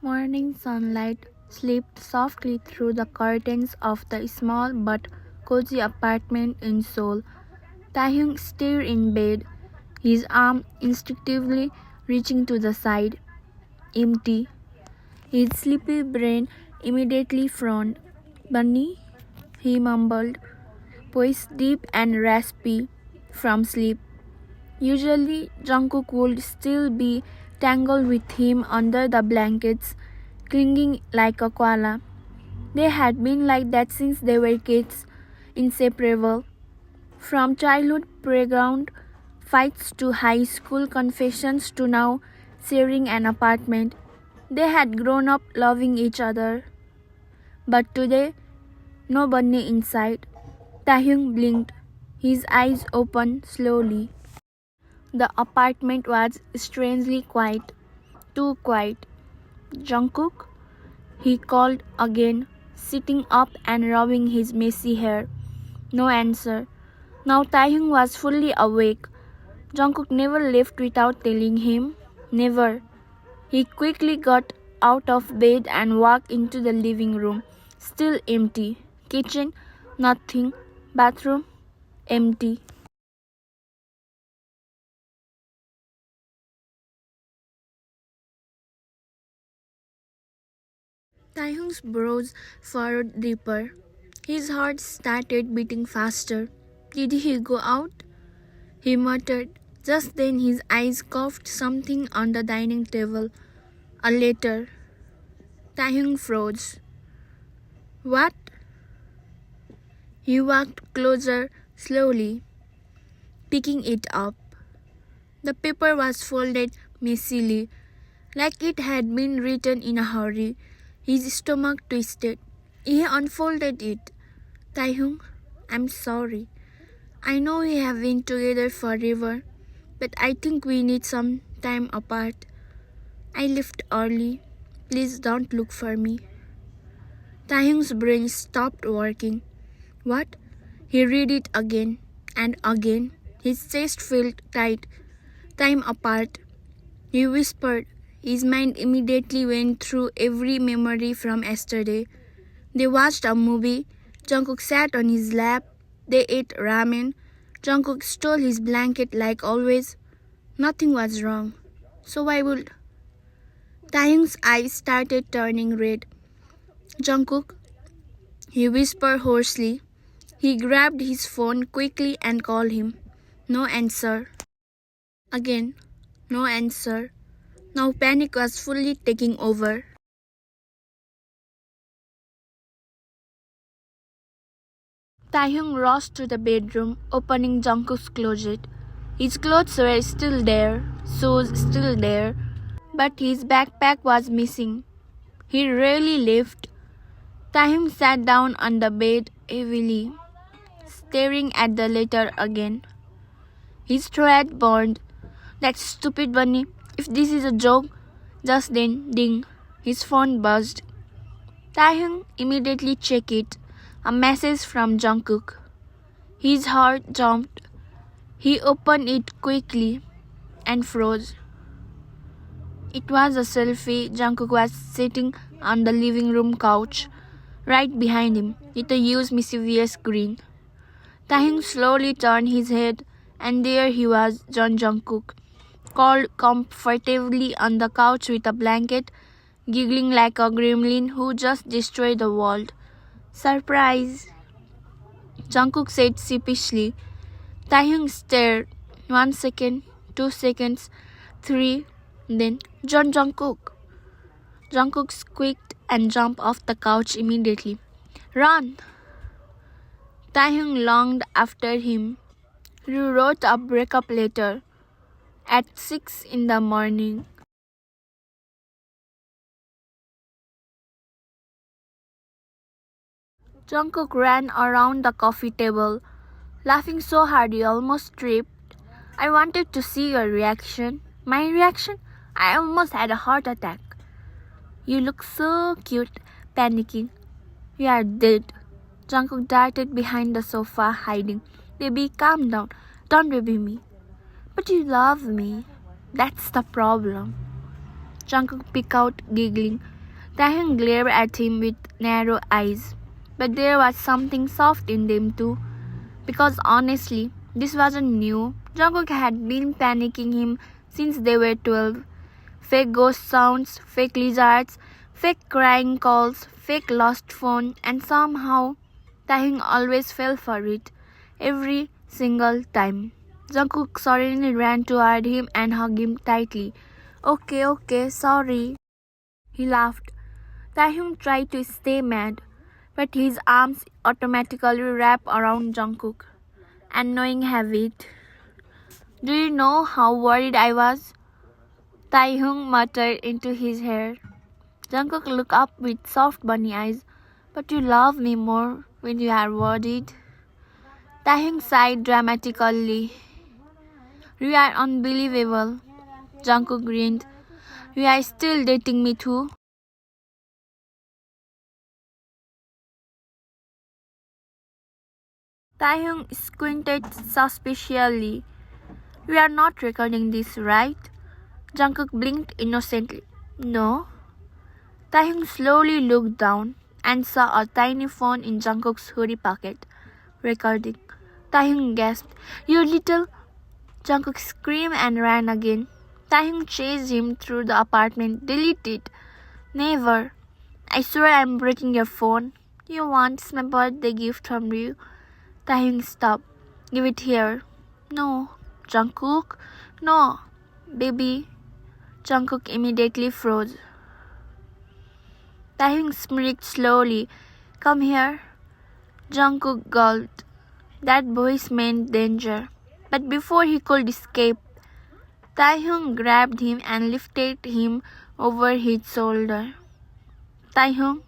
Morning sunlight slipped softly through the curtains of the small but cozy apartment in Seoul. Taehyung stirred in bed, his arm instinctively reaching to the side. Empty. His sleepy brain immediately frowned. "Bunny," he mumbled, voice deep and raspy from sleep. Usually, Jungkook would still be tangled with him under the blankets, clinging like a koala. They had been like that since they were kids, inseparable. From childhood playground fights to high school confessions to now sharing an apartment, they had grown up loving each other. But today, no bunny inside. Taehyung blinked, his eyes opened slowly. The apartment was strangely quiet, too quiet. "Jungkook?" he called again, sitting up and rubbing his messy hair. No answer. Now Taehyung was fully awake. Jungkook never left without telling him. Never. He quickly got out of bed and walked into the living room. Still empty. Kitchen, nothing. Bathroom, empty. Taehyung's brows furrowed deeper. His heart started beating faster. Did he go out? He muttered. Just then his eyes caught something on the dining table. A letter. Taehyung froze. What? He walked closer slowly, picking it up. The paper was folded messily, like it had been written in a hurry. His stomach twisted. He unfolded it. Taehyung, I'm sorry. I know we have been together forever, but I think we need some time apart. I left early. Please don't look for me. Taehyung's brain stopped working. What? He read it again and again. His chest felt tight. Time apart. He whispered. His mind immediately went through every memory from yesterday. They watched a movie. Jungkook sat on his lap. They ate ramen. Jungkook stole his blanket like always. Nothing was wrong. So why would... Taehyung's eyes started turning red. Jungkook, he whispered hoarsely. He grabbed his phone quickly and called him. No answer. Again, no answer. Now panic was fully taking over. Taehyung rushed to the bedroom, opening Jungkook's closet. His clothes were still there, shoes still there, but his backpack was missing. He rarely left. Taehyung sat down on the bed heavily, staring at the letter again. His throat burned. That stupid bunny. If this is a joke. Just then, ding, his phone buzzed. Taehyung immediately checked it. A message from Jungkook. His heart jumped. He opened it quickly and froze. It was a selfie. Jungkook was sitting on the living room couch, right behind him, with a huge mischievous grin. Taehyung slowly turned his head, and there he was, Jungkook, curled comfortably on the couch with a blanket, giggling like a gremlin who just destroyed the world. Surprise! Jungkook said sheepishly. Taehyung stared. 1 second, 2 seconds, 3, then Jungkook. Jungkook squeaked and jumped off the couch immediately. Run! Taehyung longed after him. He wrote a breakup letter at 6 in the morning. Jungkook ran around the coffee table, laughing so hard he almost tripped. I wanted to see your reaction. My reaction? I almost had a heart attack. You look so cute, panicking. We are dead. Jungkook darted behind the sofa, hiding. Baby, calm down. Don't baby me. But you love me. That's the problem. Jungkook peeked out, giggling. Taehyung glared at him with narrow eyes. But there was something soft in them too. Because honestly, this wasn't new. Jungkook had been panicking him since they were 12. Fake ghost sounds, fake lizards, fake crying calls, fake lost phone, and somehow Taehyung always fell for it. Every single time. Jungkook suddenly ran toward him and hugged him tightly. Okay, sorry. He laughed. Taehyung tried to stay mad, but his arms automatically wrapped around Jungkook. Annoying habit. Do you know how worried I was? Taehyung muttered into his hair. Jungkook looked up with soft bunny eyes. But you love me more when you are worried. Taehyung sighed dramatically. You are unbelievable. Jungkook grinned. You are still dating me too? Taehyung squinted suspiciously. We are not recording this, right? Jungkook blinked innocently. No. Taehyung slowly looked down and saw a tiny phone in Jungkook's hoodie pocket. Recording. Taehyung gasped. You little... Jungkook screamed and ran again. Taehyung chased him through the apartment. Delete it. Never. I swear I'm breaking your phone. You want my birthday gift from you? Taehyung stopped. Give it here. No. Jungkook? No. Baby. Jungkook immediately froze. Taehyung smirked slowly. Come here. Jungkook gulped. That voice meant danger. But before he could escape, Taehyung grabbed him and lifted him over his shoulder. Taehyung,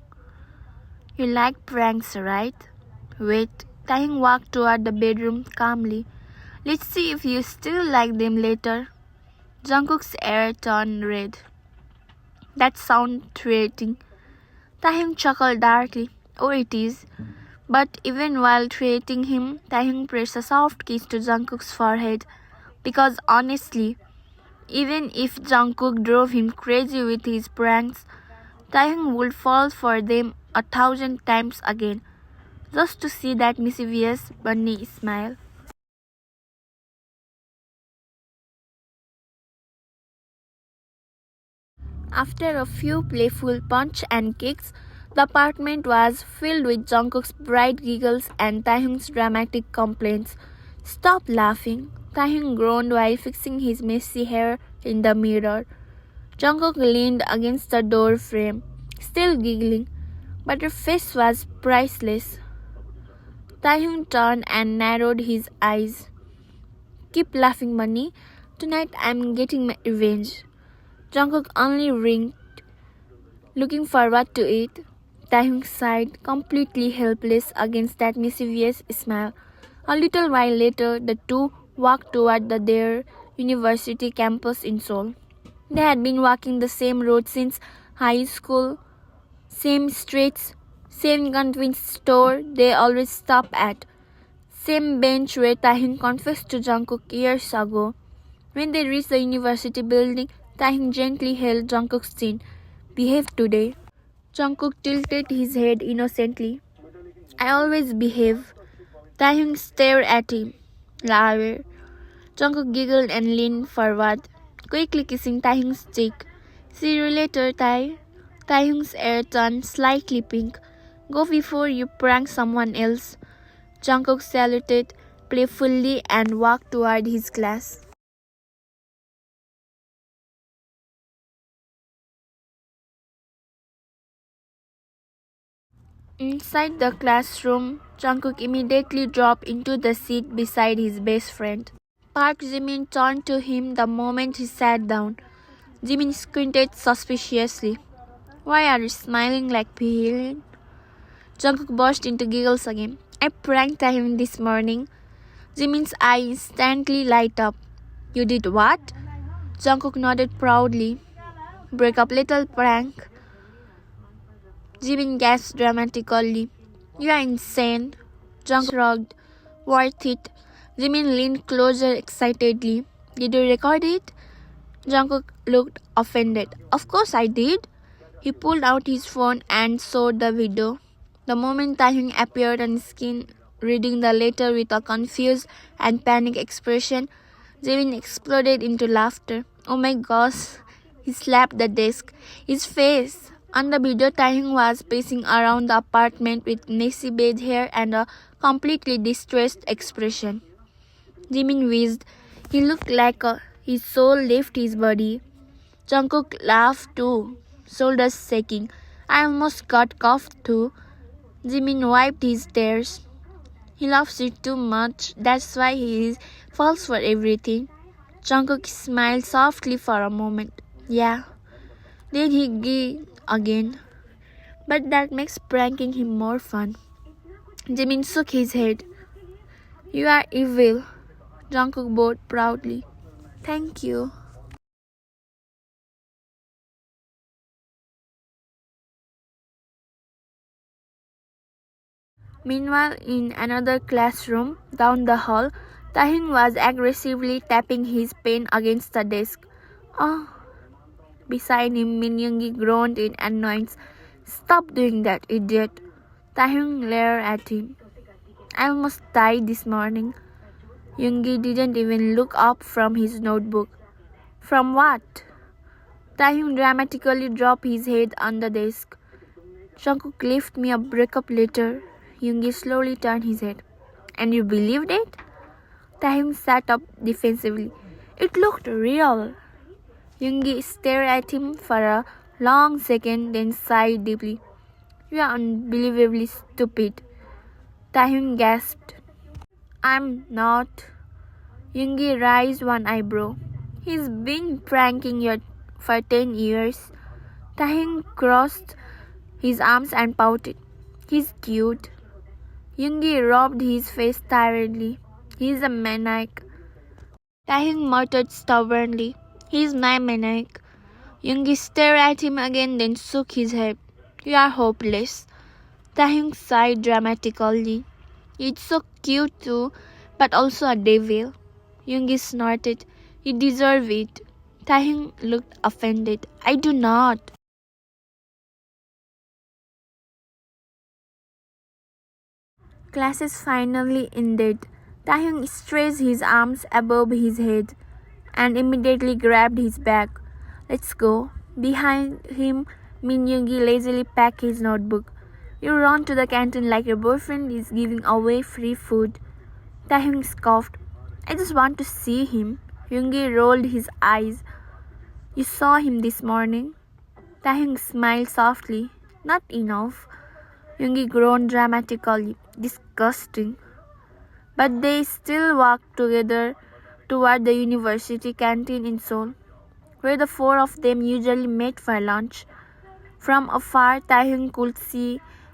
you like pranks, right? Wait. Taehyung walked toward the bedroom calmly. Let's see if you still like them later. Jungkook's hair turned red. That sounded threatening. Taehyung chuckled darkly. Oh, it is. But even while threatening him, Taehyung pressed a soft kiss to Jungkook's forehead. Because honestly, even if Jungkook drove him crazy with his pranks, Taehyung would fall for them 1,000 times again, just to see that mischievous bunny smile. After a few playful punch and kicks, the apartment was filled with Jungkook's bright giggles and Taehyung's dramatic complaints. Stop laughing, Taehyung groaned while fixing his messy hair in the mirror. Jungkook leaned against the door frame, still giggling, but her face was priceless. Taehyung turned and narrowed his eyes. Keep laughing, Bunny. Tonight I'm getting my revenge. Jungkook only winked, looking for what to eat. Taehyung sighed, completely helpless against that mischievous smile. A little while later, the two walked toward their university campus in Seoul. They had been walking the same road since high school, same streets, same convenience store they always stop at, same bench where Taehyung confessed to Jungkook years ago. When they reached the university building, Taehyung gently held Jungkook's chin. Behave today. Jungkook tilted his head innocently. I always behave. Taehyung stared at him. Liar. Jungkook giggled and leaned forward, quickly kissing Taehyung's cheek. See you later, Tae. Taehyung's hair turned slightly pink. Go before you prank someone else. Jungkook saluted playfully and walked toward his class. Inside the classroom, Jungkook immediately dropped into the seat beside his best friend. Park Jimin turned to him the moment he sat down. Jimin squinted suspiciously. Why are you smiling like Pihilin? Jungkook burst into giggles again. I pranked him this morning. Jimin's eye instantly light up. You did what? Jungkook nodded proudly. Break up little prank. Jimin gasped dramatically. You are insane. Jungkook shrugged. Worth it. Jimin leaned closer excitedly. Did you record it? Jungkook looked offended. Of course I did. He pulled out his phone and showed the video. The moment Taehyung appeared on screen, reading the letter with a confused and panicked expression, Jimin exploded into laughter. Oh my gosh! He slapped the desk. His face. On the video, Taehyung was pacing around the apartment with messy bed hair and a completely distressed expression. Jimin wheezed. He looked like his soul left his body. Jungkook laughed too, shoulders shaking. I almost got coughed too. Jimin wiped his tears. He loves it too much. That's why he falls for everything. Jungkook smiled softly for a moment. Yeah. Then he giggled again. But that makes pranking him more fun. Jimin shook his head. You are evil. Jungkook bowed proudly. Thank you. Meanwhile, in another classroom down the hall, Taehyung was aggressively tapping his pen against the desk. Oh! Beside him, Min Yoongi groaned in annoyance. Stop doing that, idiot! Taehyung glared at him. I almost died this morning. Yoongi didn't even look up from his notebook. From what? Taehyung dramatically dropped his head on the desk. Jungkook left me a breakup letter. Yoongi slowly turned his head. And you believed it? Taehyung sat up defensively. It looked real. Yoongi stared at him for a long second, then sighed deeply. You are unbelievably stupid. Taehyung gasped. I'm not. Yoongi raised one eyebrow. He's been pranking you for 10 years. Taehyung crossed his arms and pouted. He's cute. Yoongi rubbed his face tiredly. He's a maniac. Taehyung muttered stubbornly. He's my maniac. Yoongi stared at him again, then shook his head. You are hopeless. Taehyung sighed dramatically. It's so cute too, but also a devil. Yoongi snorted. You deserve it. Taehyung looked offended. I do not. Classes finally ended. Taehyung stretched his arms above his head and immediately grabbed his bag. Let's go. Behind him, Min Yoongi lazily packed his notebook. You run to the canteen like your boyfriend is giving away free food. Taehyung scoffed. I just want to see him. Yoongi rolled his eyes. You saw him this morning? Taehyung smiled softly. Not enough. Yoongi groaned dramatically. Disgusting. But they still walked together toward the university canteen in Seoul, where the four of them usually met for lunch. From afar, Taehyung could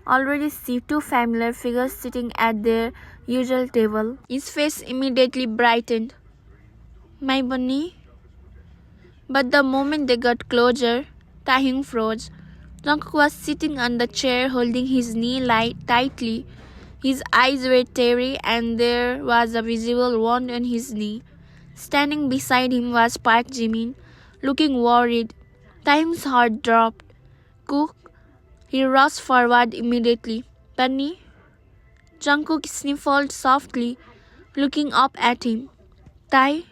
already see two familiar figures sitting at their usual table. His face immediately brightened. My bunny? But the moment they got closer, Taehyung froze. Jungkook was sitting on the chair holding his knee tightly. His eyes were teary and there was a visible wound on his knee. Standing beside him was Park Jimin, looking worried. Taehyung's heart dropped. Cook, he rushed forward immediately. Bunny? Jungkook sniffled softly, looking up at him. Taehyung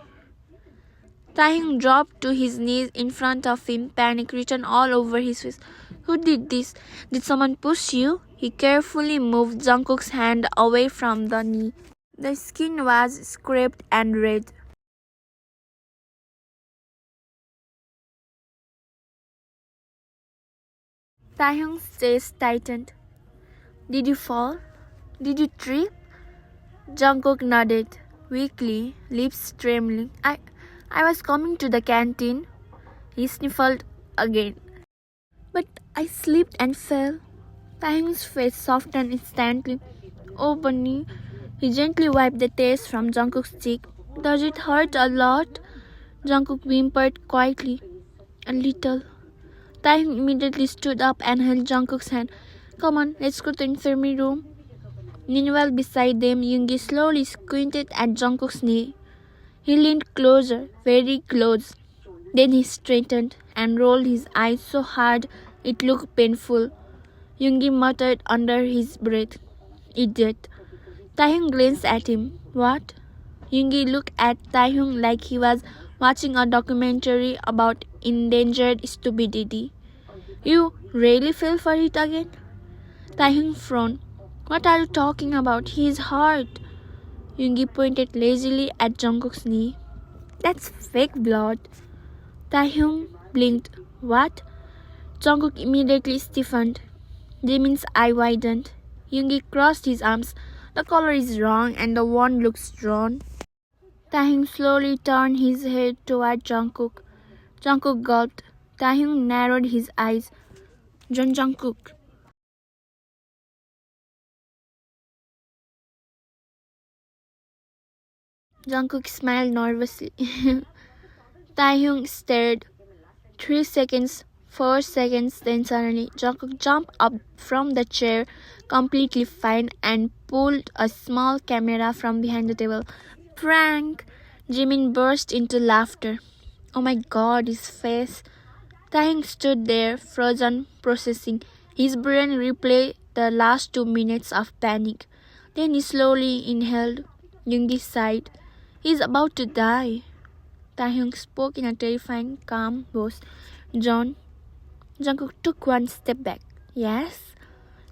dropped to his knees in front of him, panic written all over his face. Who did this? Did someone push you? He carefully moved Jungkook's hand away from the knee. The skin was scraped and red. Taehyung's chest tightened. Did you fall? Did you trip? Jungkook nodded, weakly, lips trembling. I was coming to the canteen. He sniffled again. But I slipped and fell. Taehyung's face softened instantly. Oh, bunny. He gently wiped the tears from Jungkook's cheek. Does it hurt a lot? Jungkook whimpered quietly. A little. Taehyung immediately stood up and held Jungkook's hand. Come on, let's go to the infirmary room. Meanwhile, beside them, Yoongi slowly squinted at Jungkook's knee. He leaned closer, very close. Then he straightened and rolled his eyes so hard it looked painful. Yoongi muttered under his breath, "Idiot." Taehyung glanced at him. "What?" Yoongi looked at Taehyung like he was watching a documentary about endangered stupidity. "You really fell for it again?" Taehyung frowned. "What are you talking about? He is hurt." Yoongi pointed lazily at Jungkook's knee. "That's fake blood." Taehyung blinked. "What?" Jungkook immediately stiffened. Jimin's eye widened. Yoongi crossed his arms. "The color is wrong and the wound looks drawn." Taehyung slowly turned his head toward Jungkook. Jungkook gulped. Taehyung narrowed his eyes. Jungkook." Jungkook smiled nervously. Taehyung stared. 3 seconds, 4 seconds, then suddenly Jungkook jumped up from the chair, completely fine, and pulled a small camera from behind the table. "Prank!" Jimin burst into laughter. "Oh my god, his face!" Taehyung stood there, frozen, processing. His brain replayed the last 2 minutes of panic. Then he slowly inhaled. Yoongi sighed. "He's about to die." Taehyung spoke in a terrifying, calm voice. "John." Jungkook took one step back. "Yes?"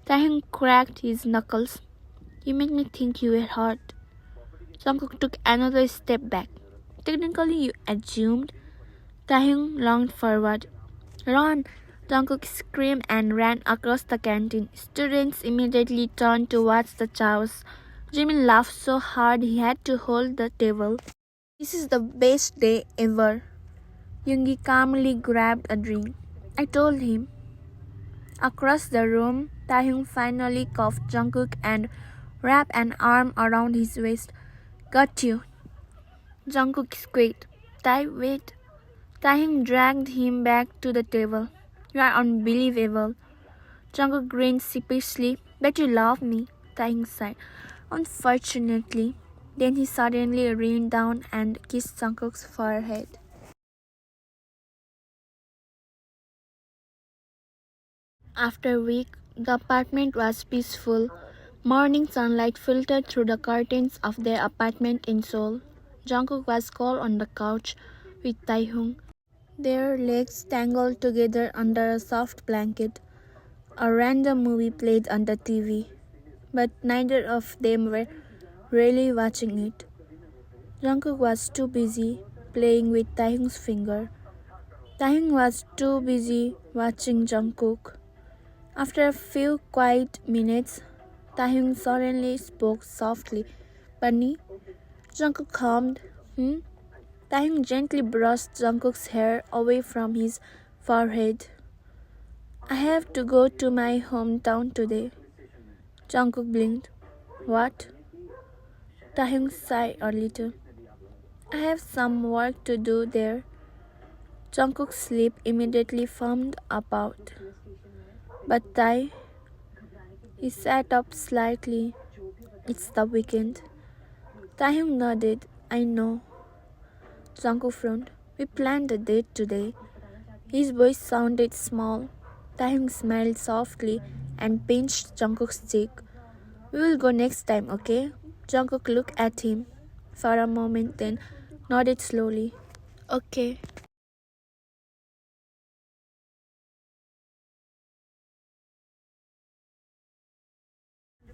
Taehyung cracked his knuckles. "You made me think you were hurt." Jungkook took another step back. "Technically, you assumed." Taehyung lunged forward. "Run!" Jungkook screamed and ran across the canteen. Students immediately turned to watch the chaos. Jimin laughed so hard he had to hold the table. "This is the best day ever." Yoongi calmly grabbed a drink. "I told him." Across the room, Taehyung finally cuffed Jungkook and wrapped an arm around his waist. "Got you." Jungkook squeaked. Wait." Taehyung dragged him back to the table. "You are unbelievable." Jungkook grinned sheepishly. "Bet you love me." Taehyung sighed. "Unfortunately." Then he suddenly leaned down and kissed Jungkook's forehead. After a week, the apartment was peaceful. Morning sunlight filtered through the curtains of their apartment in Seoul. Jungkook was coiled on the couch with Taehyung, their legs tangled together under a soft blanket. A random movie played on the TV, but neither of them were really watching it. Jungkook was too busy playing with Taehyung's finger. Taehyung was too busy watching Jungkook. After a few quiet minutes, Taehyung suddenly spoke softly. "Bunny?" Jungkook hummed. "Hmm?" Taehyung gently brushed Jungkook's hair away from his forehead. "I have to go to my hometown today." Jungkook blinked. "What?" Taehyung sighed a little. "I have some work to do there." Jungkook's lip immediately formed about. "But Tae..." He sat up slightly. "It's the weekend." Taehyung nodded. "I know." Jungkook frowned. "We planned a date today." His voice sounded small. Taehyung smiled softly and pinched Jungkook's cheek. "We will go next time, okay?" Jungkook looked at him for a moment, then nodded slowly. "Okay."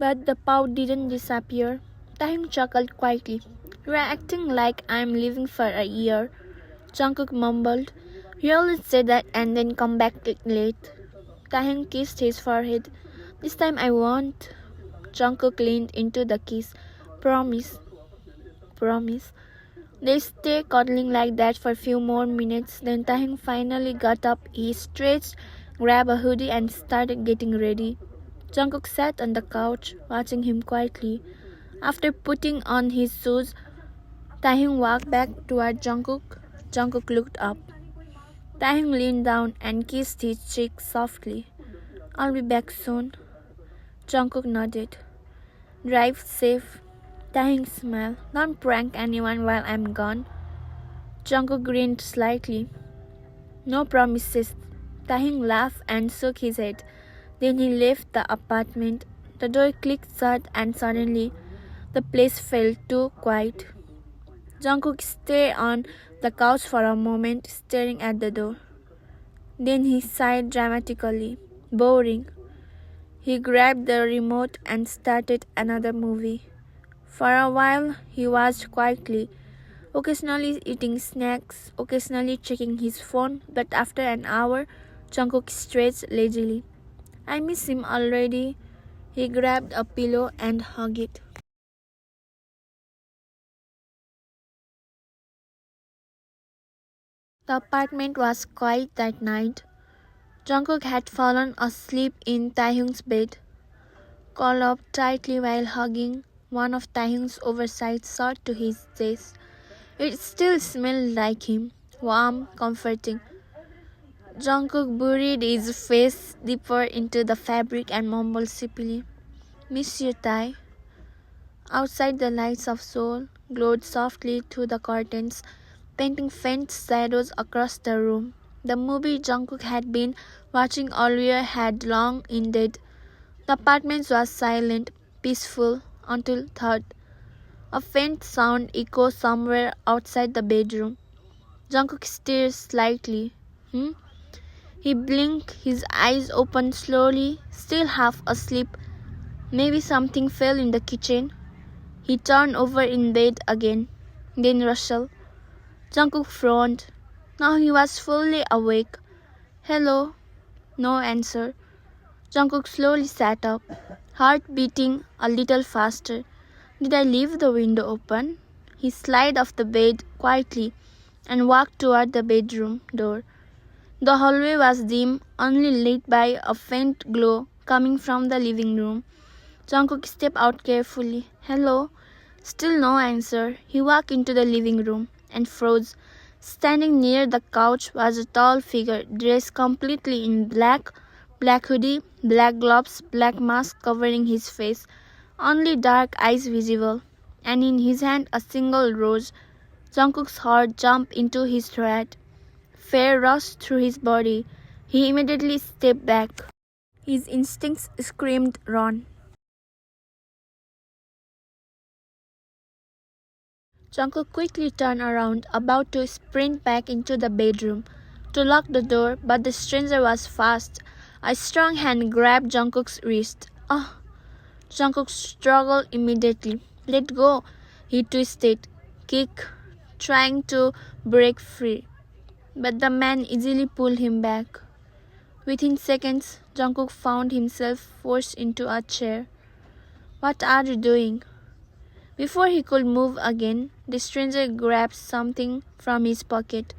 But the pout didn't disappear. Taehyung chuckled quietly. "You are acting like I'm leaving for a year." Jungkook mumbled. "You always say that and then come back late." Taehyung kissed his forehead. "This time I won't." Jungkook leaned into the kiss. "Promise." "Promise." They stayed cuddling like that for a few more minutes. Then Taehyung finally got up. He stretched, grabbed a hoodie and started getting ready. Jungkook sat on the couch, watching him quietly. After putting on his shoes, Taehyung walked back toward Jungkook. Jungkook looked up. Taehyung leaned down and kissed his cheek softly. "I'll be back soon." Jungkook nodded. "Drive safe." Taehyung smiled. "Don't prank anyone while I'm gone." Jungkook grinned slightly. No promises. Taehyung laughed and shook his head. Then he left the apartment. The door clicked shut and suddenly the place felt too quiet. Jungkook stayed on the couch for a moment, staring at the door. Then he sighed dramatically. Boring. He grabbed the remote and started another movie. For a while, he watched quietly, occasionally eating snacks, occasionally checking his phone, but after an hour, Jungkook stretched lazily. I miss him already. He grabbed a pillow and hugged it. The apartment was quiet that night. Jungkook had fallen asleep in Taehyung's bed, curled up tightly while hugging one of Taehyung's oversized shorts to his chest. It still smelled like him, warm, comforting. Jungkook buried his face deeper into the fabric and mumbled sleepily, "Miss you, Tae." Outside, the lights of Seoul glowed softly through the curtains, painting faint shadows across the room. The movie Jungkook had been watching earlier had long ended. The apartment was silent, peaceful, until third. A faint sound echoed somewhere outside the bedroom. Jungkook stirred slightly. Hmm? He blinked, his eyes opened slowly, still half asleep. Maybe something fell in the kitchen. He turned over in bed again. Then Russell. Jungkook frowned. Now he was fully awake. Hello? No answer. Jungkook slowly sat up, heart beating a little faster. Did I leave the window open? He slid off the bed quietly and walked toward the bedroom door. The hallway was dim, only lit by a faint glow coming from the living room. Jungkook stepped out carefully. Hello? Still no answer. He walked into the living room and froze. Standing near the couch was a tall figure dressed completely in black, black hoodie, black gloves, black mask covering his face, only dark eyes visible, and in his hand a single rose. Jungkook's heart jumped into his throat. Fear rushed through his body. He immediately stepped back. His instincts screamed run. Jungkook quickly turned around, about to sprint back into the bedroom to lock the door, but the stranger was fast. A strong hand grabbed Jungkook's wrist. Oh! Jungkook struggled immediately. Let go! He twisted, kicked, trying to break free. But the man easily pulled him back. Within seconds, Jungkook found himself forced into a chair. What are you doing? Before he could move again, the stranger grabbed something from his pocket,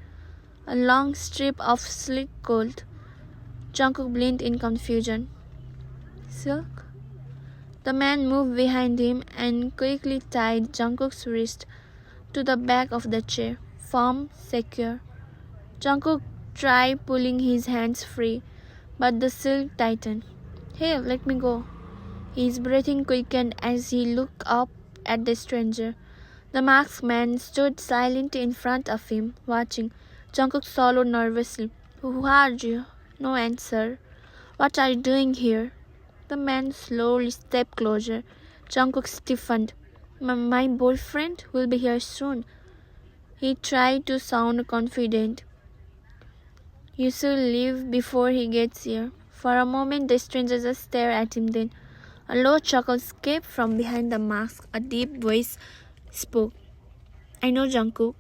a long strip of silk gold. Jungkook blinked in confusion. Silk? The man moved behind him and quickly tied Jungkook's wrist to the back of the chair, firm, secure. Jungkook tried pulling his hands free, but the silk tightened. Hey, let me go. His breathing quickened as he looked up at the stranger. The masked man stood silent in front of him, watching. Jungkook swallowed nervously. Who are you? No answer. What are you doing here? The man slowly stepped closer. Jungkook stiffened. My boyfriend will be here soon. He tried to sound confident. You should leave before he gets here. For a moment the stranger just stared at him, then a low chuckle escaped from behind the mask. A deep voice spoke. I know, Jungkook.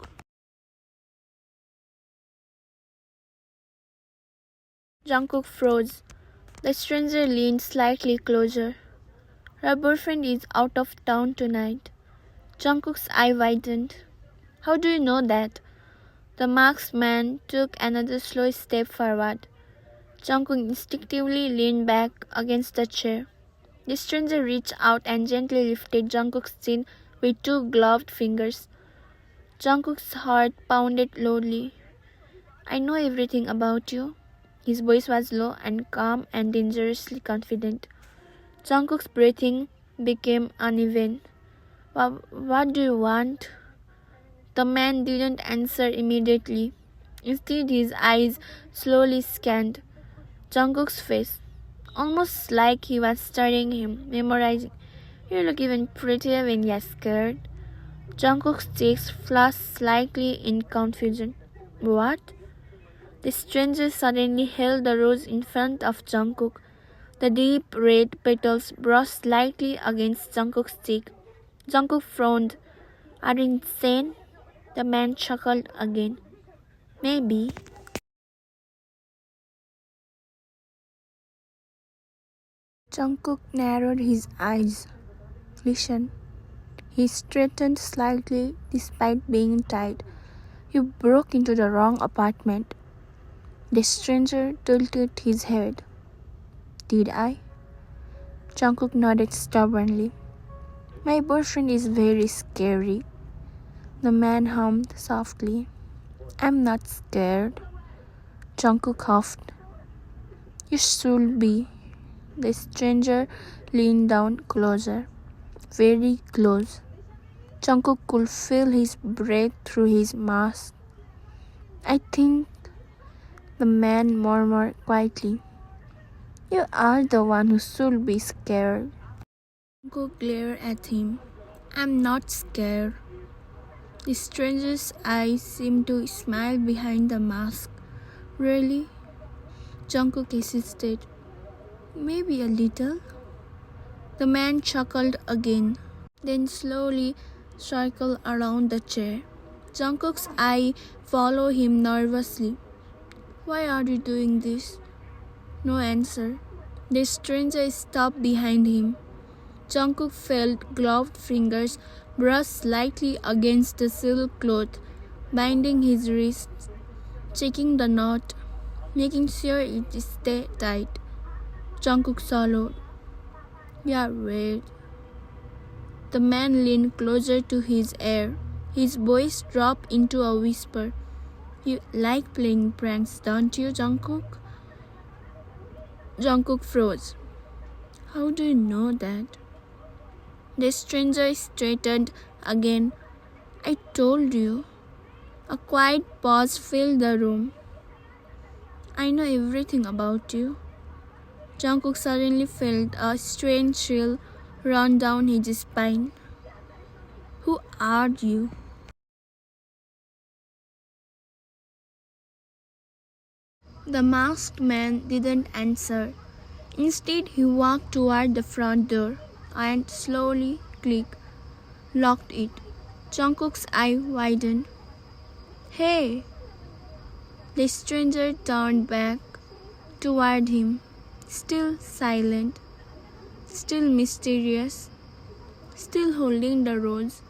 Jungkook froze. The stranger leaned slightly closer. Her boyfriend is out of town tonight. Jungkook's eye widened. How do you know that? The masked man took another slow step forward. Jungkook instinctively leaned back against the chair. The stranger reached out and gently lifted Jungkook's chin with two gloved fingers. Jungkook's heart pounded loudly. I know everything about you. His voice was low and calm and dangerously confident. Jungkook's breathing became uneven. What do you want? The man didn't answer immediately. Instead, his eyes slowly scanned Jungkook's face, almost like he was studying him, memorizing. You look even prettier when you're scared. Jungkook's cheeks flushed slightly in confusion. What? The stranger suddenly held the rose in front of Jungkook. The deep red petals brushed slightly against Jungkook's cheek. Jungkook frowned. Are you insane? The man chuckled again. Maybe. Jungkook narrowed his eyes. Listen. He straightened slightly despite being tired. You broke into the wrong apartment. The stranger tilted his head. Did I? Jungkook nodded stubbornly. My boyfriend is very scary. The man hummed softly. I'm not scared. Jungkook huffed. You should be. The stranger leaned down closer. Very close. Jungkook could feel his breath through his mask. I think, the man murmured quietly. You are the one who should be scared. Jungkook glared at him. I'm not scared. The stranger's eyes seemed to smile behind the mask. Really? Jungkook insisted. Maybe a little. The man chuckled again, then slowly circled around the chair. Jungkook's eye followed him nervously. Why are you doing this? No answer. The stranger stopped behind him. Jungkook felt gloved fingers brush slightly against the silk cloth, binding his wrists, checking the knot, making sure it stayed tight. Jungkook swallowed. You're weird. The man leaned closer to his ear. His voice dropped into a whisper. You like playing pranks, don't you, Jungkook? Jungkook froze. How do you know that? The stranger straightened again. I told you. A quiet pause filled the room. I know everything about you. Jungkook suddenly felt a strange chill run down his spine. Who are you? The masked man didn't answer. Instead, he walked toward the front door and slowly locked it. Jungkook's eye widened. Hey! The stranger turned back toward him, still silent, still mysterious, still holding the rose.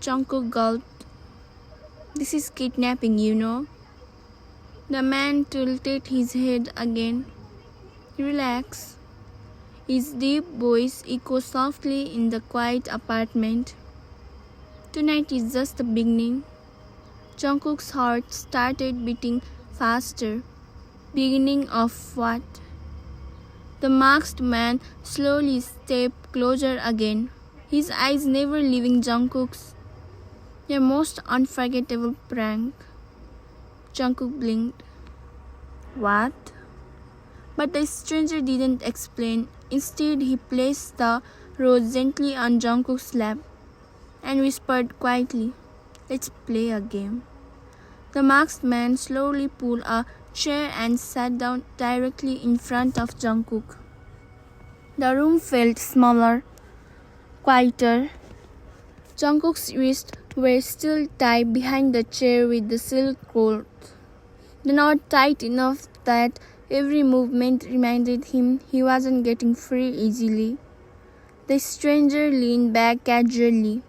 Jungkook gulped. This is kidnapping, you know. The man tilted his head again. Relax. His deep voice echoed softly in the quiet apartment. Tonight is just the beginning. Jungkook's heart started beating faster. Beginning of what? The masked man slowly stepped closer again, his eyes never leaving Jungkook's. Their most unforgettable prank. Jungkook blinked. What? But the stranger didn't explain. Instead, he placed the rose gently on Jungkook's lap and whispered quietly, Let's play a game. The masked man slowly pulled a chair and sat down directly in front of Jungkook. The room felt smaller, quieter. Jungkook's wrists were still tied behind the chair with the silk cord. The knot tight enough that every movement reminded him he wasn't getting free easily. The stranger leaned back casually,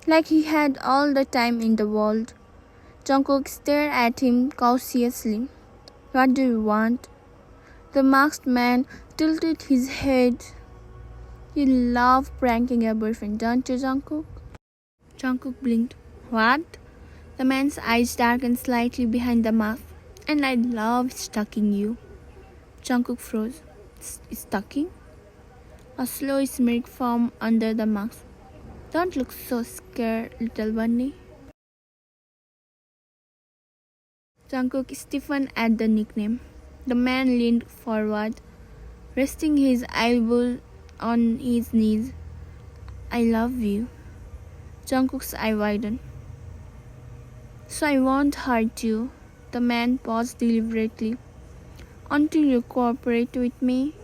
like he had all the time in the world. Jungkook stared at him cautiously. What do you want? The masked man tilted his head. You love pranking your boyfriend, don't you, Jungkook? Jungkook blinked. What? The man's eyes darkened slightly behind the mask. And I love stalking you. Jungkook froze. Stalking? A slow smirk formed under the mask. Don't look so scared, little bunny. Jungkook stiffened at the nickname. The man leaned forward, resting his elbows on his knees. I love you. Jungkook's eye widened. So I won't hurt you. The man paused deliberately. Until you cooperate with me.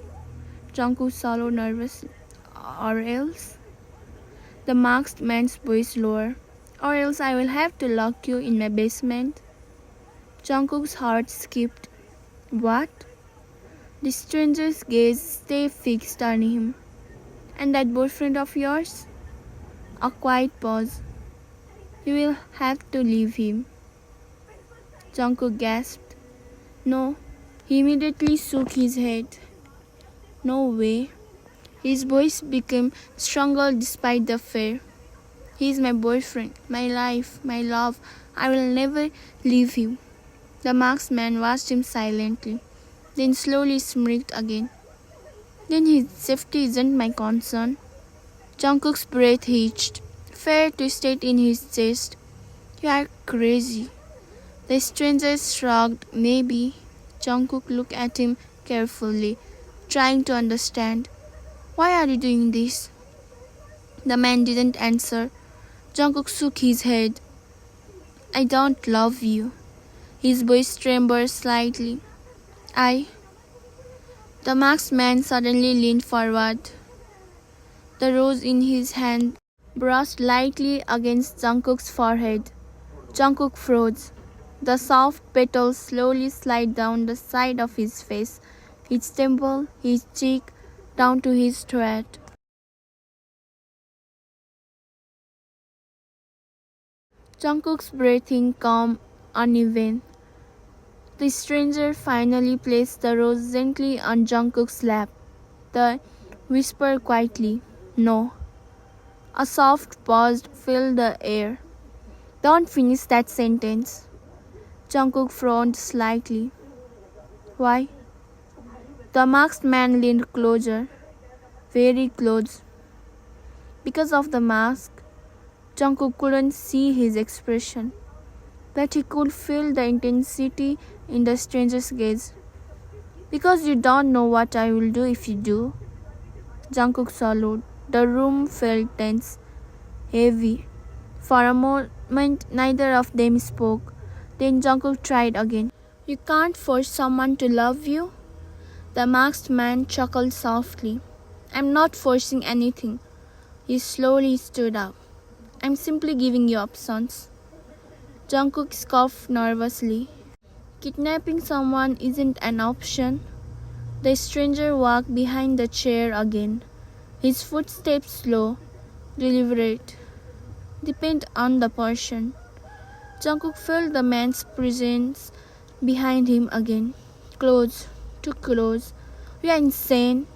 Jungkook swallowed nervously. Or else? The masked man's voice lowered. Or else I will have to lock you in my basement. Jungkook's heart skipped. What? The stranger's gaze stayed fixed on him. And that boyfriend of yours? A quiet pause. You will have to leave him. Jungkook gasped. No. He immediately shook his head. No way. His voice became stronger despite the fear. He is my boyfriend, my life, my love. I will never leave him. The masked man watched him silently, then slowly smirked again. Then his safety isn't my concern. Jungkook's breath hitched. Fear twisted in his chest. You are crazy. The stranger shrugged. Maybe. Jungkook looked at him carefully, trying to understand. Why are you doing this? The man didn't answer. Jungkook shook his head. I don't love you. His voice trembled slightly. The masked man suddenly leaned forward. The rose in his hand brushed lightly against Jungkook's forehead. Jungkook froze. The soft petals slowly slid down the side of his face, his temple, his cheek, down to his throat. Jungkook's breathing calm, uneven. The stranger finally placed the rose gently on Jungkook's lap. The whispered quietly, No. A soft pause filled the air. Don't finish that sentence. Jungkook frowned slightly. Why? The masked man leaned closer, very close. Because of the mask, Jungkook couldn't see his expression, but he could feel the intensity in the stranger's gaze. Because you don't know what I will do if you do. Jungkook swallowed. The room felt tense, heavy. For a moment, neither of them spoke. Then Jungkook tried again. You can't force someone to love you? The masked man chuckled softly. I'm not forcing anything. He slowly stood up. I'm simply giving you options. Jungkook scoffed nervously. Kidnapping someone isn't an option. The stranger walked behind the chair again. His footsteps slow, deliberate. Depend on the person. Jungkook felt the man's presence behind him again. Close, too close. You are insane,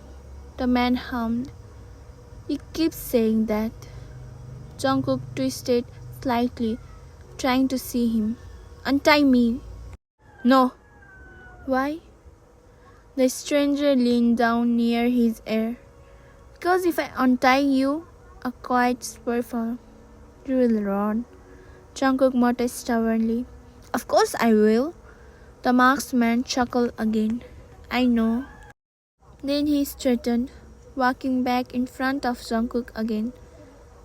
the man hummed. He keeps saying that. Jungkook twisted slightly, trying to see him. Untie me. No. Why? The stranger leaned down near his ear. Because if I untie you, a quiet whisper fell. You will run. Jungkook muttered stubbornly. Of course I will. The masked man chuckled again. I know. Then he straightened, walking back in front of Jungkook again.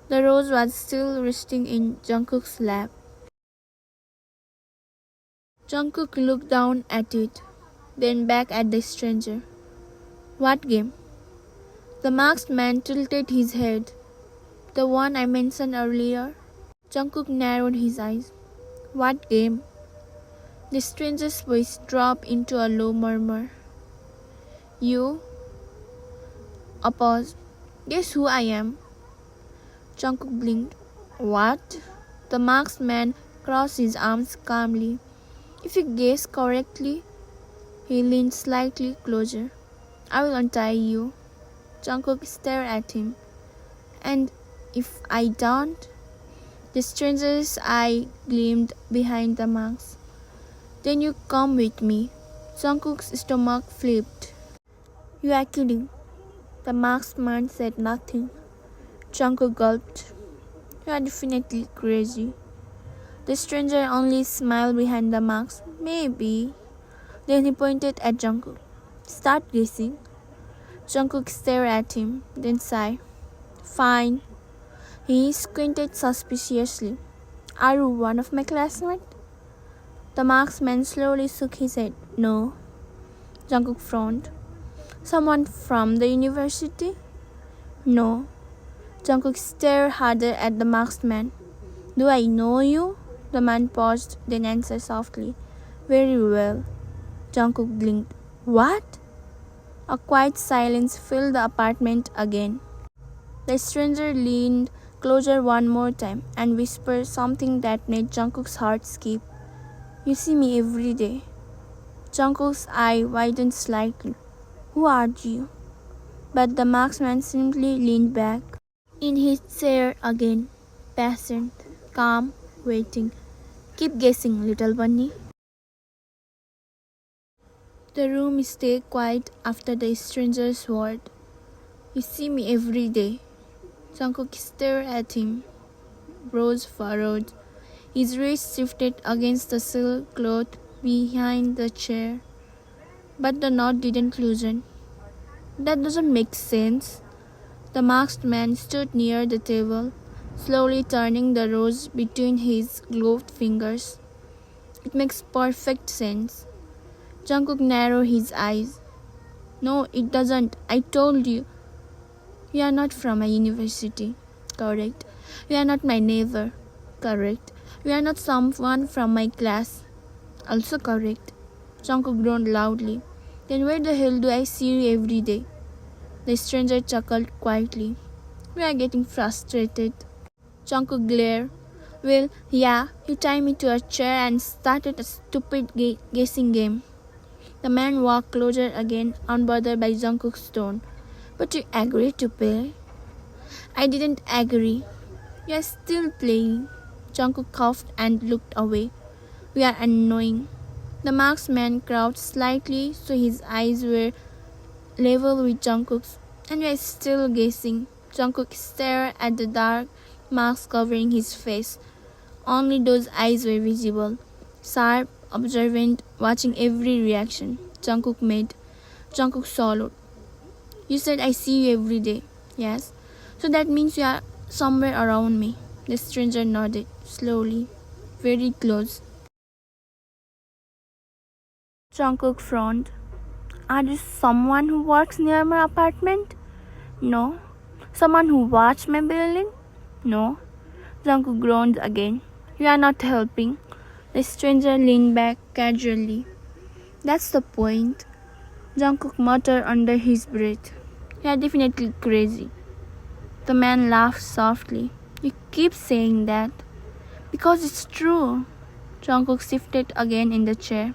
The rose was still resting in Jungkook's lap. Jungkook looked down at it, then back at the stranger. What game? The masked man tilted his head. The one I mentioned earlier. Jungkook narrowed his eyes. What game? The stranger's voice dropped into a low murmur. You? A pause. Guess who I am? Jungkook blinked. What? The masked man crossed his arms calmly. If you guess correctly, he leaned slightly closer. I will untie you. Jungkook stared at him. And if I don't? The stranger's eye gleamed behind the mask. Then you come with me. Jungkook's stomach flipped. You are kidding. The masked man said nothing. Jungkook gulped. You are definitely crazy. The stranger only smiled behind the mask. Maybe. Then he pointed at Jungkook. Start guessing. Jungkook stared at him, then sighed. Fine. He squinted suspiciously. Are you one of my classmates? The marksman slowly shook his head. No. Jungkook frowned. Someone from the university? No. Jungkook stared harder at the marksman. Do I know you? The man paused, then answered softly. Very well. Jungkook blinked. What? A quiet silence filled the apartment again. The stranger leaned closer one more time and whispered something that made Jungkook's heart skip. You see me every day. Jungkook's eye widened slightly. Who are you? But the marksman simply leaned back in his chair again, patient, calm, waiting. Keep guessing, little bunny. The room stayed quiet after the stranger's word. You see me every day. Jungkook stared at him, brows furrowed. His wrist shifted against the silk cloth behind the chair. But the knot didn't loosen. That doesn't make sense. The masked man stood near the table, slowly turning the rose between his gloved fingers. It makes perfect sense. Jungkook narrowed his eyes. No, it doesn't. I told you. You are not from my university. Correct. You are not my neighbor. Correct. You are not someone from my class. Also correct. Jungkook groaned loudly. Then where the hell do I see you every day? The stranger chuckled quietly. We are getting frustrated. Jungkook glared. Well, yeah, you tied me to a chair and started a stupid guessing game. The man walked closer again, unbothered by Jungkook's tone. But you agreed to play. I didn't agree. You are still playing. Jungkook coughed and looked away. We are annoying. The marksman crouched slightly so his eyes were level with Jungkook's. And we are still guessing. Jungkook stared at the dark mask covering his face. Only those eyes were visible. Sharp, observant, watching every reaction Jungkook made. Jungkook swallowed. You said I see you every day. Yes. So that means you are somewhere around me. The stranger nodded, slowly, very close. Jungkook frowned. Are you someone who works near my apartment? No. Someone who watched my building? No. Jungkook groaned again. You are not helping. The stranger leaned back casually. That's the point. Jungkook muttered under his breath. You are definitely crazy. The man laughed softly. You keep saying that. Because it's true. Jungkook shifted again in the chair.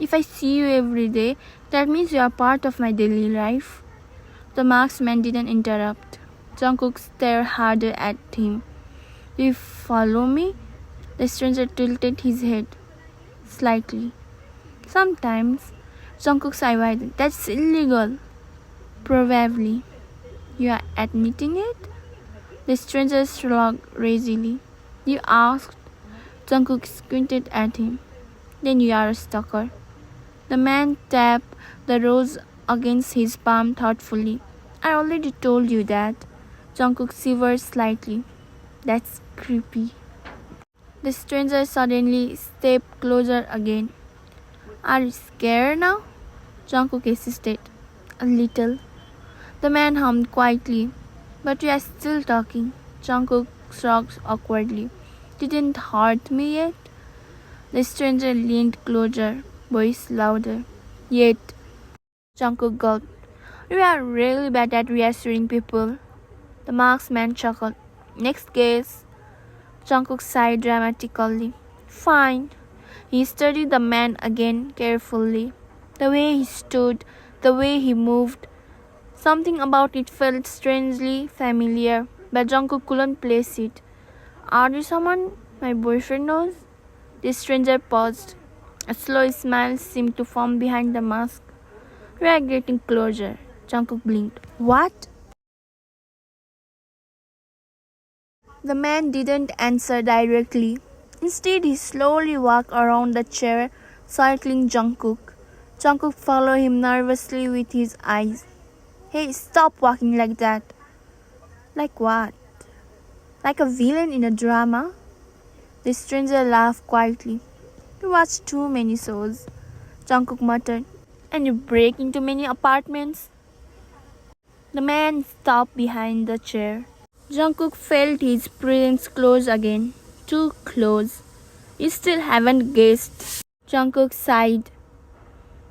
If I see you every day, that means you are part of my daily life. The marksman didn't interrupt. Jungkook stared harder at him. Do you follow me? The stranger tilted his head slightly. Sometimes. Jungkook's eye widened. That's illegal. Probably. You are admitting it? The stranger shrugged lazily. You asked. Jungkook squinted at him. Then you are a stalker. The man tapped the rose against his palm thoughtfully. I already told you that. Jungkook shivered slightly. That's creepy. The stranger suddenly stepped closer again. Are you scared now? Jungkook insisted. A little. The man hummed quietly. But we are still talking. Jungkook shrugged awkwardly. Didn't hurt me yet? The stranger leaned closer, voice louder. Yet. Jungkook gulped. We are really bad at reassuring people. The marksman chuckled. Next guess. Jungkook sighed dramatically. Fine. He studied the man again carefully. The way he stood, the way he moved. Something about it felt strangely familiar, but Jungkook couldn't place it. Are you someone my boyfriend knows? The stranger paused. A slow smile seemed to form behind the mask. We are getting closer. Jungkook blinked. What? The man didn't answer directly. Instead, he slowly walked around the chair, circling Jungkook. Jungkook followed him nervously with his eyes. Hey, stop walking like that. Like what? Like a villain in a drama? The stranger laughed quietly. You watch too many shows, Jungkook muttered. And you break into many apartments? The man stopped behind the chair. Jungkook felt his presence close again. Too close. You still haven't guessed. Jungkook sighed.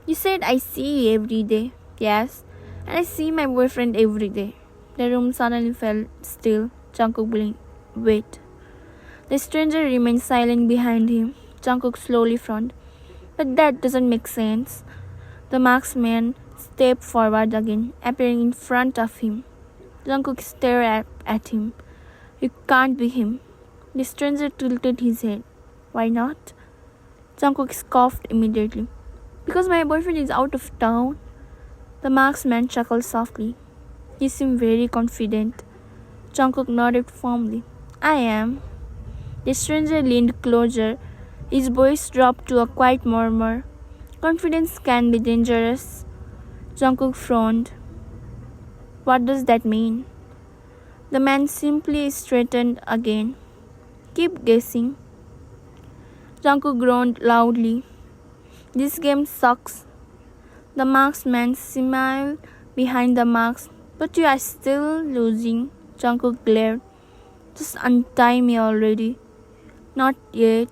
You said I see you every day. Yes, and I see my boyfriend every day. The room suddenly felt still. Jungkook blinked. Wait. The stranger remained silent behind him. Jungkook slowly frowned. But that doesn't make sense. The marksman stepped forward again, appearing in front of him. Jungkook stared at him. You can't be him. The stranger tilted his head. Why not? Jungkook scoffed immediately. Because my boyfriend is out of town. The marksman chuckled softly. He seemed very confident. Jungkook nodded firmly. I am. The stranger leaned closer. His voice dropped to a quiet murmur. Confidence can be dangerous. Jungkook frowned. What does that mean? The man simply straightened again. Keep guessing. Jungkook groaned loudly. This game sucks. The marksman smiled behind the mask. But you are still losing. Jungkook glared. Just untie me already. Not yet.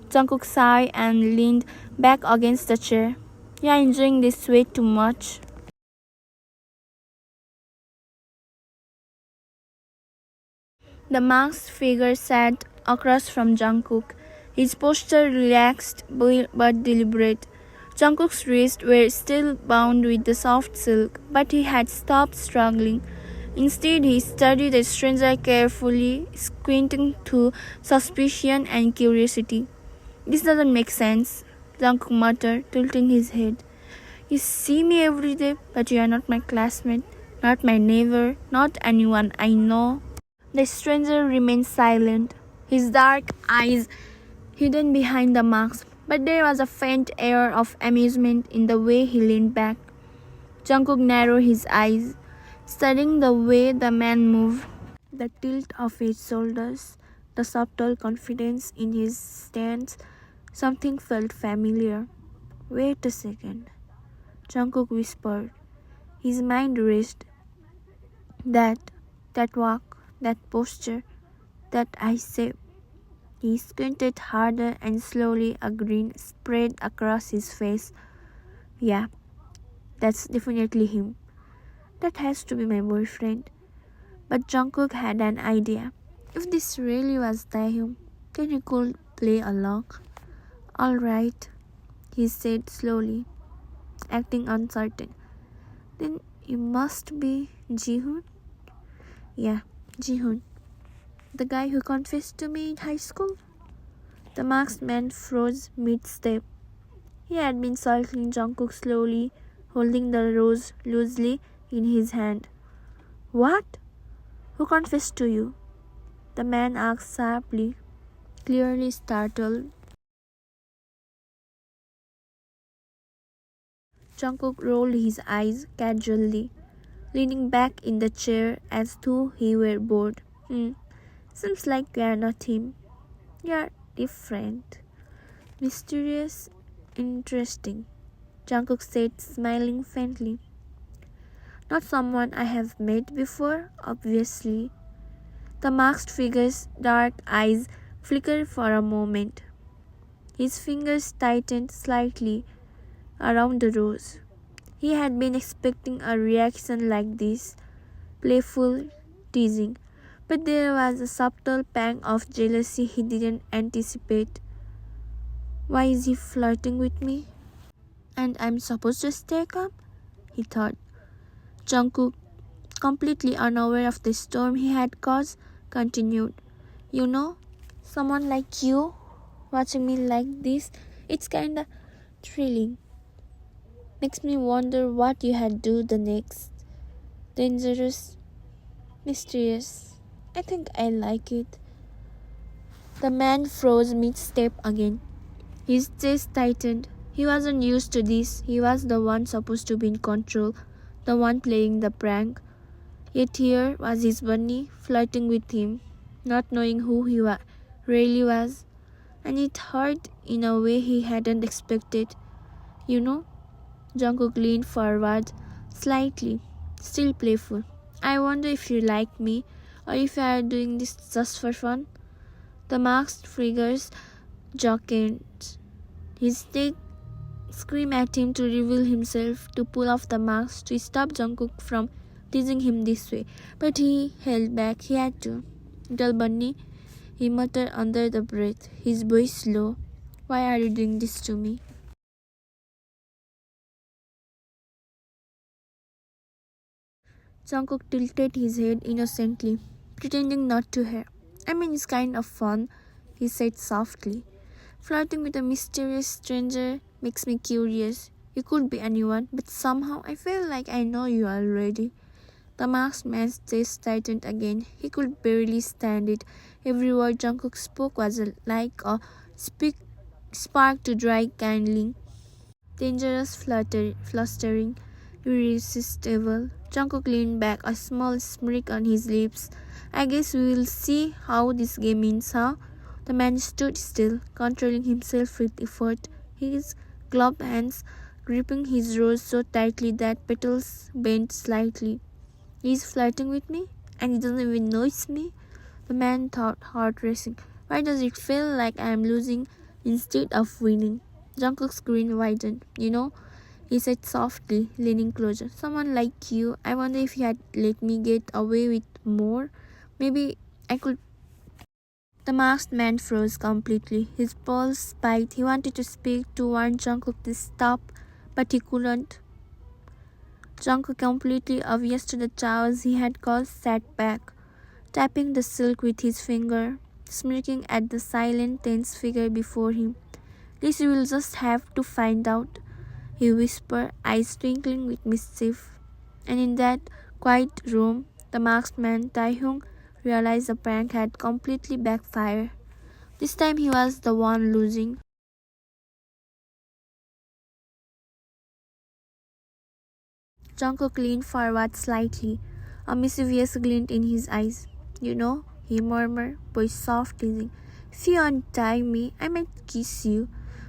Jungkook sighed and leaned back against the chair. You are enjoying this way too much. The masked figure sat across from Jungkook. His posture relaxed but deliberate. Jungkook's wrists were still bound with the soft silk, but he had stopped struggling. Instead, he studied the stranger carefully, squinting through suspicion and curiosity. This doesn't make sense, Jungkook muttered, tilting his head. You see me every day, but you are not my classmate, not my neighbor, not anyone I know. The stranger remained silent, his dark eyes hidden behind the mask, but there was a faint air of amusement in the way he leaned back. Jungkook narrowed his eyes, studying the way the man moved, the tilt of his shoulders, the subtle confidence in his stance. Something felt familiar. Wait a second, Jungkook whispered. His mind raced. That walk, that posture, that eye shape. He squinted harder and slowly a grin spread across his face. Yeah, that's definitely him. That has to be my boyfriend. But Jungkook had an idea. If this really was Taehyung, then he could play along. Alright, he said slowly, acting uncertain. Then you must be Jihoon? Yeah, Jihoon. The guy who confessed to me in high school? The masked man froze mid-step. He had been circling Jungkook slowly, holding the rose loosely in his hand. What? Who confessed to you? The man asked sharply, clearly startled. Jungkook rolled his eyes casually, leaning back in the chair as though he were bored. Seems like you're not him. You're different. Mysterious, interesting, Jungkook said, smiling faintly. Not someone I have met before, obviously. The masked figure's dark eyes flickered for a moment. His fingers tightened slightly around the rose. He had been expecting a reaction like this, playful, teasing, but there was a subtle pang of jealousy he didn't anticipate. Why is he flirting with me? And I'm supposed to stay calm? He thought. Jungkook, completely unaware of the storm he had caused, continued. You know, someone like you watching me like this, it's kinda thrilling. Makes me wonder what you had do the next. Dangerous, mysterious. I think I like it. The man froze mid-step again. His chest tightened. He wasn't used to this. He was the one supposed to be in control, the one playing the prank. Yet here was his bunny flirting with him, not knowing who he really was, and it hurt in a way he hadn't expected. You know, Jungkook leaned forward slightly, still playful. I wonder if you like me, or if you are doing this just for fun. The masked figure's jaw clenched. His neck screamed at him to reveal himself, to pull off the mask, to stop Jungkook from teasing him this way. But he held back. He had to. Little bunny, he muttered under the breath, his voice low. Why are you doing this to me? Jungkook tilted his head innocently, pretending not to hear. I mean, it's kind of fun, he said softly. Flirting with a mysterious stranger makes me curious. You could be anyone, but somehow I feel like I know you already. The masked man's chest tightened again. He could barely stand it. Every word Jungkook spoke was like a spark to dry kindling. Dangerous, flustering, irresistible. Jungkook leaned back, a small smirk on his lips. I guess we will see how this game ends, huh? The man stood still, controlling himself with effort, his gloved hands gripping his rose so tightly that petals bent slightly. He's flirting with me, and he doesn't even know it's me. The man thought, heart racing. Why does it feel like I am losing instead of winning? Jungkook's grin widened. You know, he said softly, leaning closer. Someone like you, I wonder if you had let me get away with more. Maybe I could. The masked man froze completely. His pulse spiked. He wanted to speak, to warn Jungkook to stop, but he couldn't. Jungkook, completely oblivious to the chaos he had caused, sat back, tapping the silk with his finger, smirking at the silent, tense figure before him. This you will just have to find out, he whispered, eyes twinkling with mischief. And in that quiet room, the masked man, Taehyung, realized the prank had completely backfired. This time he was the one losing. Jungkook leaned forward slightly, a mischievous glint in his eyes. You know, he murmured, voice soft, teasing. If you untie me, I might kiss you.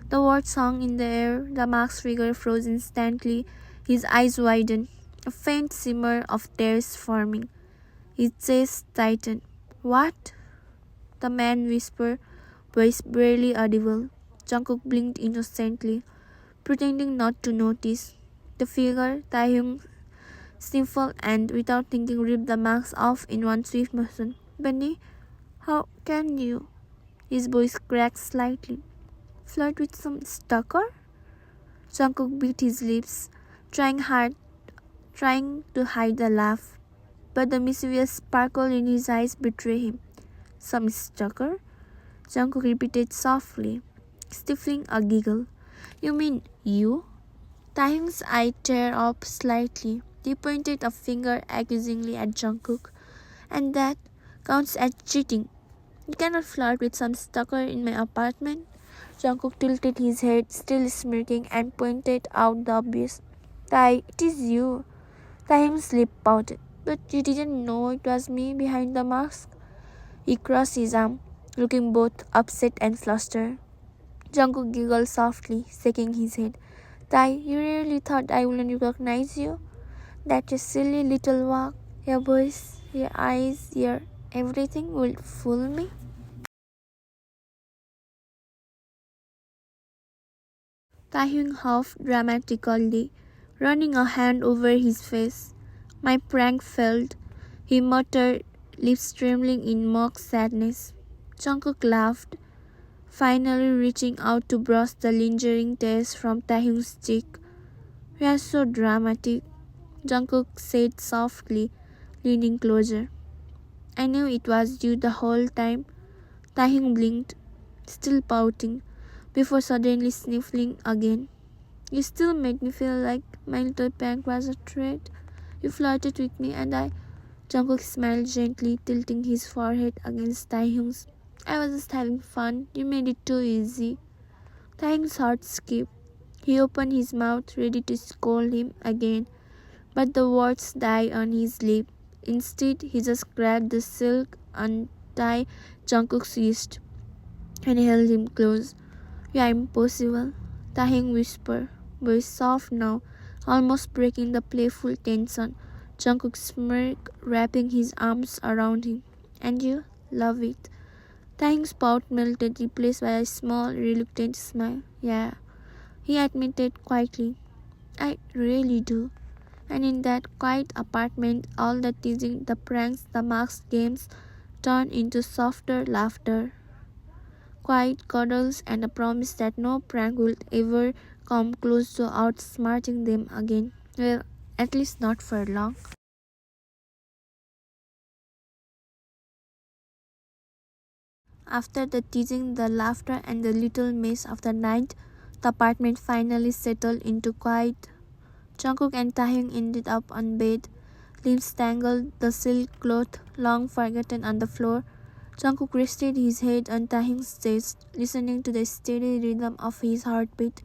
The words hung in the air. The masked figure froze instantly. His eyes widened, a faint simmer of tears forming. His chest tightened. What? The man whispered, voice barely audible. Jungkook blinked innocently, pretending not to notice. The figure, Taehyung, sniffled and, without thinking, ripped the mask off in one swift motion. Bunny, how can you? His voice cracked slightly. Flirt with some stalker? Jungkook bit his lips, trying to hide the laugh. But the mischievous sparkle in his eyes betrayed him. Some stalker? Jungkook repeated softly, stifling a giggle. You mean you? Taehyung's eye teared up slightly. He pointed a finger accusingly at Jungkook. And that counts as cheating. You cannot flirt with some stalker in my apartment. Jungkook tilted his head, still smirking, and pointed out the obvious. Tai, it is you. Taehyung's lip pouted. But you didn't know it was me behind the mask? He crossed his arm, looking both upset and flustered. Jungkook giggled softly, shaking his head. Tai, you really thought I wouldn't recognize you? That your silly little walk, your voice, your eyes, your everything will fool me? Taehyung huffed dramatically, running a hand over his face. My prank failed, he muttered, lips trembling in mock sadness. Jungkook laughed, finally reaching out to brush the lingering tears from Taehyung's cheek. We are so dramatic, Jungkook said softly, leaning closer. I knew it was you the whole time. Taehyung blinked, still pouting, before suddenly sniffling again. You still made me feel like my little prank was a threat. You flirted with me and I. Jungkook smiled gently, tilting his forehead against Taehyung's. I was just having fun. You made it too easy. Taehyung's heart skipped. He opened his mouth, ready to scold him again, but the words died on his lip. Instead, he just grabbed the silk, untied Jungkook's wrist, and held him close. You are impossible, Taehyung whispered, voice soft now, almost breaking the playful tension. Jungkook smirked, wrapping his arms around him. And you love it. Taehyung's pout melted, replaced by a small, reluctant smile. Yeah, he admitted quietly. I really do. And in that quiet apartment, all the teasing, the pranks, the masked games turned into softer laughter, quiet cuddles, and a promise that no prank would ever come close to outsmarting them again. Well, at least not for long. After the teasing, the laughter, and the little mess of the night, the apartment finally settled into quiet. Jungkook and Taehyung ended up on bed, limbs tangled, the silk cloth long forgotten on the floor. Jungkook rested his head on Taehyung's chest, listening to the steady rhythm of his heartbeat,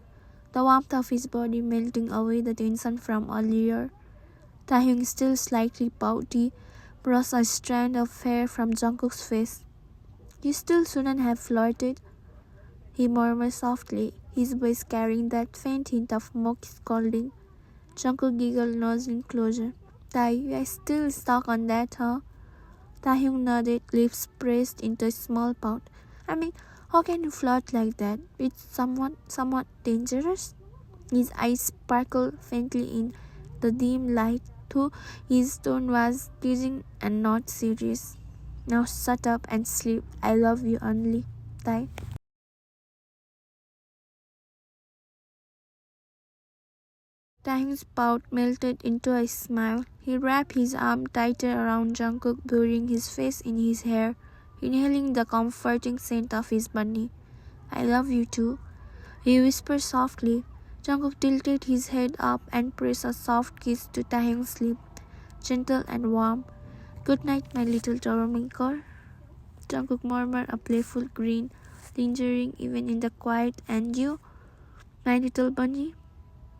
the warmth of his body melting away the tension from earlier. Taehyung, still slightly pouty, brushed a strand of hair from Jungkook's face. You still shouldn't have flirted, he murmured softly, his voice carrying that faint hint of mock scolding. Jungkook giggled, nudging closer. Tae, you are still stuck on that, huh? Taehyung nodded, lips pressed into a small pout. I mean, how can you flirt like that? With someone somewhat dangerous? His eyes sparkled faintly in the dim light, though his tone was teasing and not serious. Now shut up and sleep. I love you only, Tae. Taehyung's pout melted into a smile. He wrapped his arm tighter around Jungkook, burying his face in his hair, inhaling the comforting scent of his body. I love you too, he whispered softly. Jungkook tilted his head up and pressed a soft kiss to Taehyung's lip, gentle and warm. Good night, my little troublemaker. Jungkook murmured, a playful grin, lingering even in the quiet. And you, my little bunny?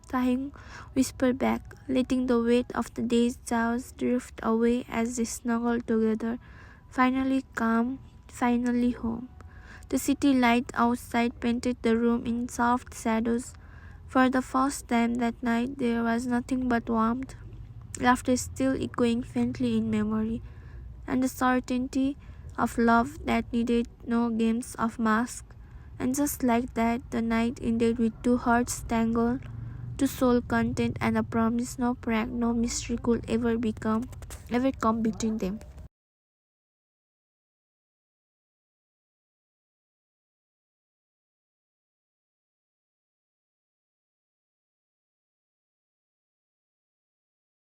Taehyung whispered back, letting the weight of the day's chaos drift away as they snuggled together. Finally calm, finally home. The city light outside painted the room in soft shadows. For the first time that night there was nothing but warmth, laughter still echoing faintly in memory, and the certainty of love that needed no games of mask. And just like that, the night ended with two hearts tangled, to soul content, and a promise no prank, no mystery could ever come between them.